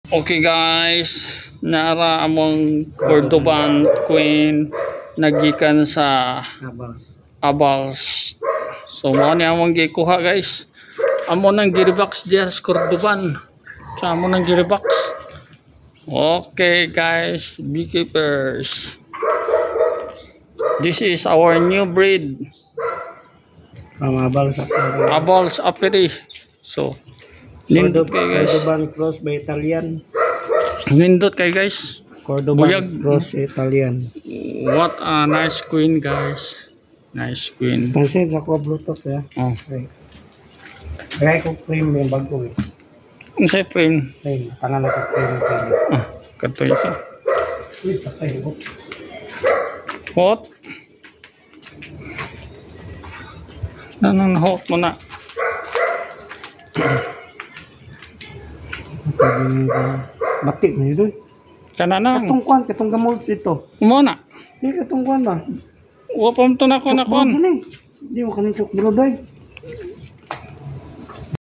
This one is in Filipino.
Okay guys, nara among Cordoban Queen nagikan sa Abals. So mo ni among gikuha guys. Amo nang giribox diya sa Cordoban. Sa amo nang giribox. Okay guys, beekeepers. This is our new breed. Abals aperi. So nindot kay guys. Cordoban cross by Italian. Nindot kay guys. Cordoban Buyag. cross Italian. What a nice queen guys. Nice queen. Pansin sa ko Bluetooth ya. Oh. Okay. Kaya ko frame yung bago eh. Unsay frame? Frame. Tangan na ko frame. Ah, kato isa. Uy, patay ko. Hot. Nanang hot mo na. Batik na yun. Kananang. Katong gamol ito. Mo na. Hindi katong kwan ba? Wa pa mo to na ko na kon. Hindi mo kanin chok bro day.